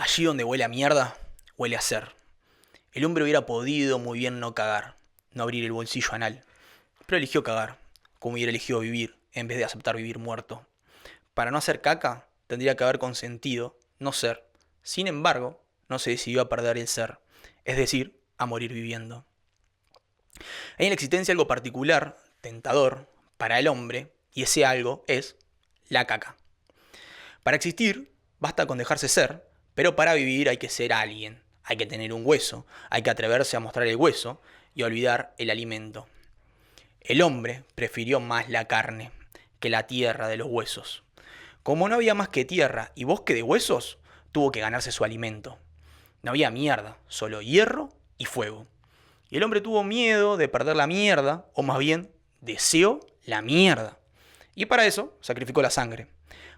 Allí donde huele a mierda, huele a ser. El hombre hubiera podido muy bien no cagar, no abrir el bolsillo anal, pero eligió cagar, como hubiera elegido vivir, en vez de aceptar vivir muerto. Para no hacer caca, tendría que haber consentido no ser. Sin embargo, no se decidió a perder el ser, es decir, a morir viviendo. Hay en la existencia algo particular, tentador, para el hombre, y ese algo es la caca. Para existir, basta con dejarse ser, pero para vivir hay que ser alguien, hay que tener un hueso, hay que atreverse a mostrar el hueso y olvidar el alimento. El hombre prefirió más la carne que la tierra de los huesos. Como no había más que tierra y bosque de huesos, tuvo que ganarse su alimento. No había mierda, solo hierro y fuego. Y el hombre tuvo miedo de perder la mierda, o más bien, deseó la mierda. Y para eso sacrificó la sangre,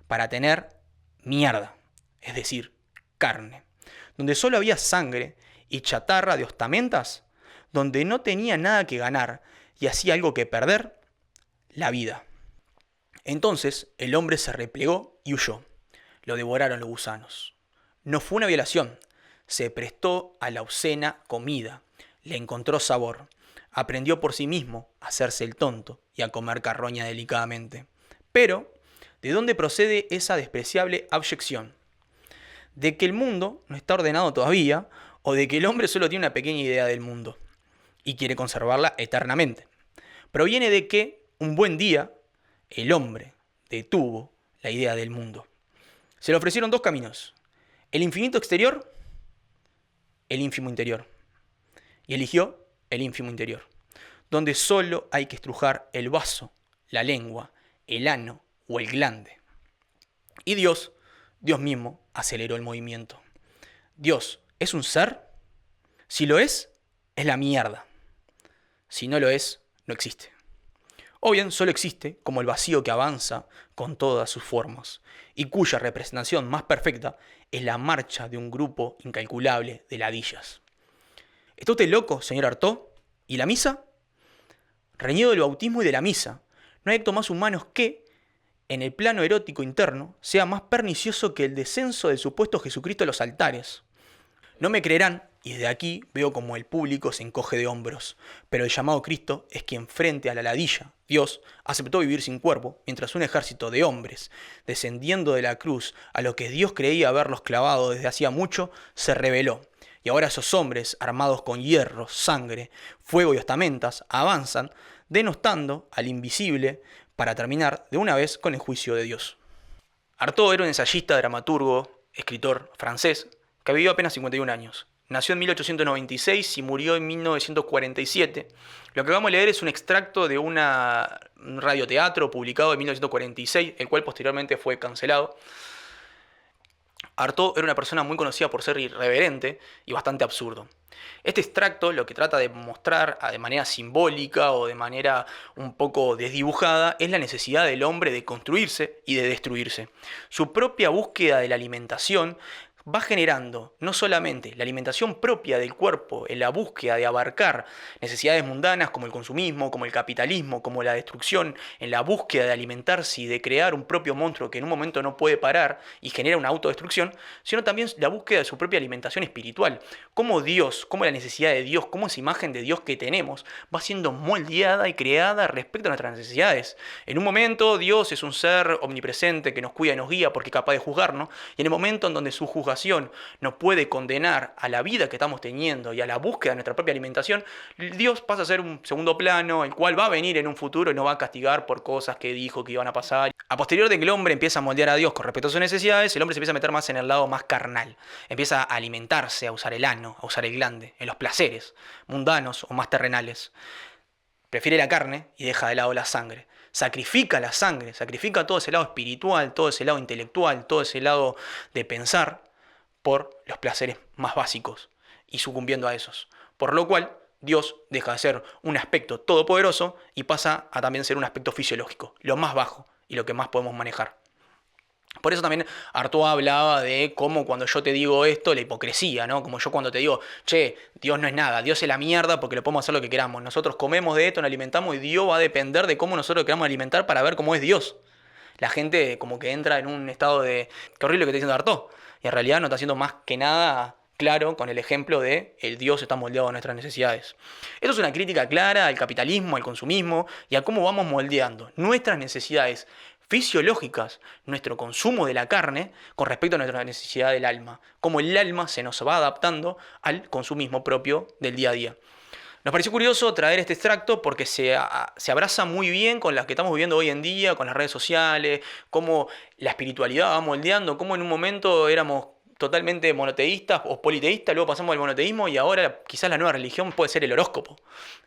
para tener mierda, es decir, carne. Donde solo había sangre y chatarra de ostamentas, donde no tenía nada que ganar y hacía algo que perder, la vida. Entonces el hombre se replegó y huyó. Lo devoraron los gusanos. No fue una violación, se prestó a la obscena comida, le encontró sabor, aprendió por sí mismo a hacerse el tonto y a comer carroña delicadamente. Pero, ¿de dónde procede esa despreciable abyección? ¿De que el mundo no está ordenado todavía o de que el hombre solo tiene una pequeña idea del mundo y quiere conservarla eternamente? Proviene de que un buen día el hombre detuvo la idea del mundo. Se le ofrecieron dos caminos, el infinito exterior, el ínfimo interior. Y eligió el ínfimo interior, donde solo hay que estrujar el vaso, la lengua, el ano o el glande. Y Dios mismo, aceleró el movimiento. ¿Dios es un ser? Si lo es la mierda. Si no lo es, no existe. O bien solo existe como el vacío que avanza con todas sus formas, y cuya representación más perfecta es la marcha de un grupo incalculable de ladillas. ¿Está usted loco, señor Artaud? ¿Y la misa? Reñido del bautismo y de la misa, no hay acto más humanos que, en el plano erótico interno, sea más pernicioso que el descenso del supuesto Jesucristo a los altares. No me creerán, y desde aquí veo como el público se encoge de hombros, pero el llamado Cristo es quien frente a la ladilla, Dios, aceptó vivir sin cuerpo, mientras un ejército de hombres, descendiendo de la cruz a lo que Dios creía haberlos clavado desde hacía mucho, se rebeló. Y ahora esos hombres, armados con hierro, sangre, fuego y ostamentas, avanzan, denostando al invisible para terminar de una vez con el juicio de Dios. Artaud era un ensayista, dramaturgo, escritor francés, que vivió apenas 51 años. Nació en 1896 y murió en 1947. Lo que vamos a leer es un extracto de un radioteatro publicado en 1946, el cual posteriormente fue cancelado. Artaud era una persona muy conocida por ser irreverente y bastante absurdo. Este extracto lo que trata de mostrar de manera simbólica o de manera un poco desdibujada es la necesidad del hombre de construirse y de destruirse. Su propia búsqueda de la alimentación va generando no solamente la alimentación propia del cuerpo en la búsqueda de abarcar necesidades mundanas como el consumismo, como el capitalismo, como la destrucción, en la búsqueda de alimentarse y de crear un propio monstruo que en un momento no puede parar y genera una autodestrucción, sino también la búsqueda de su propia alimentación espiritual. Cómo Dios, cómo la necesidad de Dios, cómo esa imagen de Dios que tenemos va siendo moldeada y creada respecto a nuestras necesidades. En un momento Dios es un ser omnipresente que nos cuida y nos guía porque es capaz de juzgarnos, y en el momento en donde su juzgación nos puede condenar a la vida que estamos teniendo y a la búsqueda de nuestra propia alimentación, Dios pasa a ser un segundo plano, el cual va a venir en un futuro y nos va a castigar por cosas que dijo que iban a pasar. A posterior de que el hombre empieza a moldear a Dios con respecto a sus necesidades, el hombre se empieza a meter más en el lado más carnal. Empieza a alimentarse, a usar el ano, a usar el glande, en los placeres mundanos o más terrenales. Prefiere la carne y deja de lado la sangre. Sacrifica la sangre, sacrifica todo ese lado espiritual, todo ese lado intelectual, todo ese lado de pensar por los placeres más básicos y sucumbiendo a esos. Por lo cual, Dios deja de ser un aspecto todopoderoso y pasa a también ser un aspecto fisiológico, lo más bajo y lo que más podemos manejar. Por eso también Artaud hablaba de cómo cuando yo te digo esto, la hipocresía, ¿no? Como yo cuando te digo, che, Dios no es nada, Dios es la mierda porque le podemos hacer lo que queramos. Nosotros comemos de esto, nos alimentamos y Dios va a depender de cómo nosotros queramos alimentar para ver cómo es Dios. La gente como que entra en un estado de, qué horrible que está diciendo Artaud. Y en realidad no está haciendo más que nada claro con el ejemplo de el Dios está moldeado a nuestras necesidades. Esto es una crítica clara al capitalismo, al consumismo y a cómo vamos moldeando nuestras necesidades fisiológicas, nuestro consumo de la carne, con respecto a nuestra necesidad del alma. Cómo el alma se nos va adaptando al consumismo propio del día a día. Nos pareció curioso traer este extracto porque se abraza muy bien con las que estamos viviendo hoy en día, con las redes sociales, cómo la espiritualidad va moldeando, cómo en un momento éramos totalmente monoteístas o politeístas, luego pasamos al monoteísmo y ahora quizás la nueva religión puede ser el horóscopo.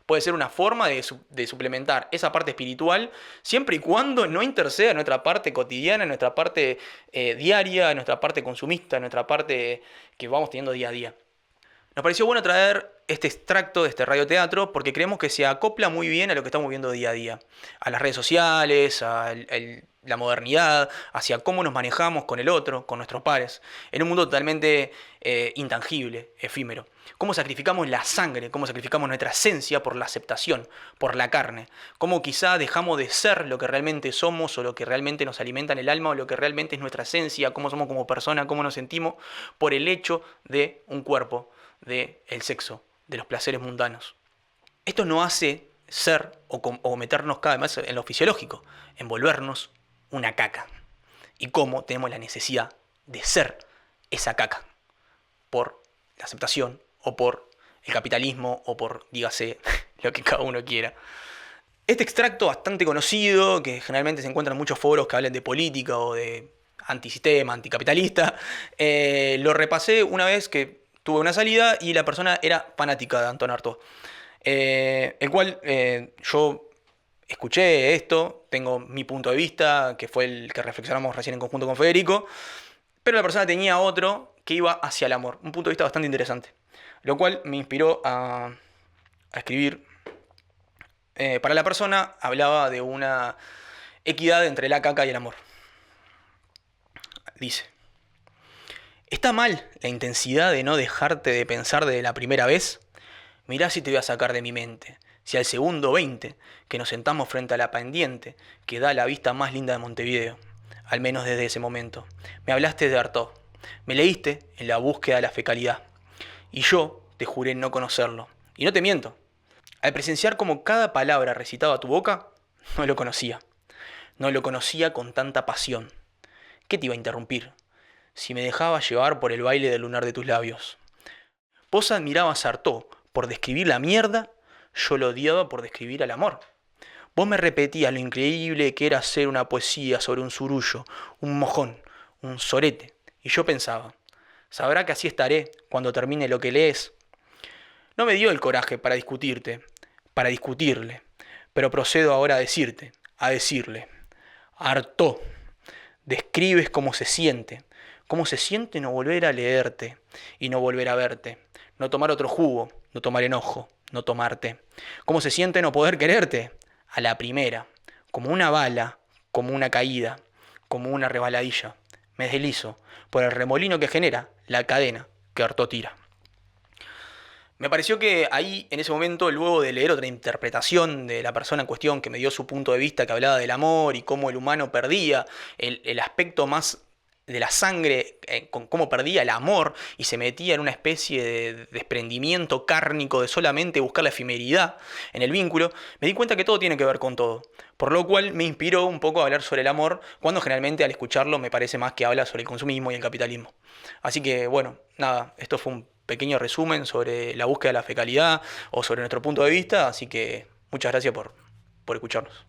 Puede ser una forma de suplementar esa parte espiritual siempre y cuando no interceda en nuestra parte cotidiana, en nuestra parte diaria, en nuestra parte consumista, en nuestra parte que vamos teniendo día a día. Nos pareció bueno traer este extracto de este radioteatro porque creemos que se acopla muy bien a lo que estamos viendo día a día, a las redes sociales, a la modernidad, hacia cómo nos manejamos con el otro, con nuestros pares, en un mundo totalmente intangible, efímero. Cómo sacrificamos la sangre, cómo sacrificamos nuestra esencia por la aceptación, por la carne, cómo quizá dejamos de ser lo que realmente somos o lo que realmente nos alimenta en el alma o lo que realmente es nuestra esencia, cómo somos como persona, cómo nos sentimos por el hecho de un cuerpo, del sexo, de los placeres mundanos. Esto no hace ser o meternos cada vez más en lo fisiológico, en volvernos una caca. Y cómo tenemos la necesidad de ser esa caca por la aceptación o por el capitalismo o por, dígase, lo que cada uno quiera. Este extracto bastante conocido, que generalmente se encuentra en muchos foros que hablan de política o de antisistema, anticapitalista, lo repasé una vez que tuve una salida y la persona era fanática de Anton Artaud. El cual yo escuché esto, tengo mi punto de vista, que fue el que reflexionamos recién en conjunto con Federico, pero la persona tenía otro que iba hacia el amor, un punto de vista bastante interesante, lo cual me inspiró a escribir. Para la persona hablaba de una equidad entre la caca y el amor. Dice: ¿está mal la intensidad de no dejarte de pensar desde la primera vez? Mirá si te voy a sacar de mi mente. Si al segundo 20, que nos sentamos frente a la pendiente, que da la vista más linda de Montevideo, al menos desde ese momento, me hablaste de Artaud, me leíste en la búsqueda de la fecalidad, y yo te juré no conocerlo. Y no te miento, al presenciar como cada palabra recitaba a tu boca, no lo conocía. No lo conocía con tanta pasión. ¿Qué te iba a interrumpir? Si me dejaba llevar por el baile del lunar de tus labios. Vos admirabas a Artaud por describir la mierda, yo lo odiaba por describir al amor. Vos me repetías lo increíble que era hacer una poesía sobre un zurullo, un mojón, un sorete. Y yo pensaba, sabrá que así estaré cuando termine lo que lees. No me dio el coraje para discutirte, para discutirle, pero procedo ahora a decirle, Artaud, describes cómo se siente no volver a leerte y no volver a verte, no tomar otro jugo, no tomar enojo, no tomarte. Cómo se siente no poder quererte a la primera, como una bala, como una caída, como una resbaladilla. Me deslizo por el remolino que genera la cadena que Artaud tira. Me pareció que ahí, en ese momento, luego de leer otra interpretación de la persona en cuestión que me dio su punto de vista, que hablaba del amor y cómo el humano perdía el aspecto más de la sangre, con cómo perdía el amor y se metía en una especie de desprendimiento cárnico de solamente buscar la efemeridad en el vínculo, me di cuenta que todo tiene que ver con todo. Por lo cual me inspiró un poco a hablar sobre el amor, cuando generalmente al escucharlo me parece más que habla sobre el consumismo y el capitalismo. Así que bueno, nada, esto fue un pequeño resumen sobre la búsqueda de la fecalidad o sobre nuestro punto de vista, así que muchas gracias por escucharnos.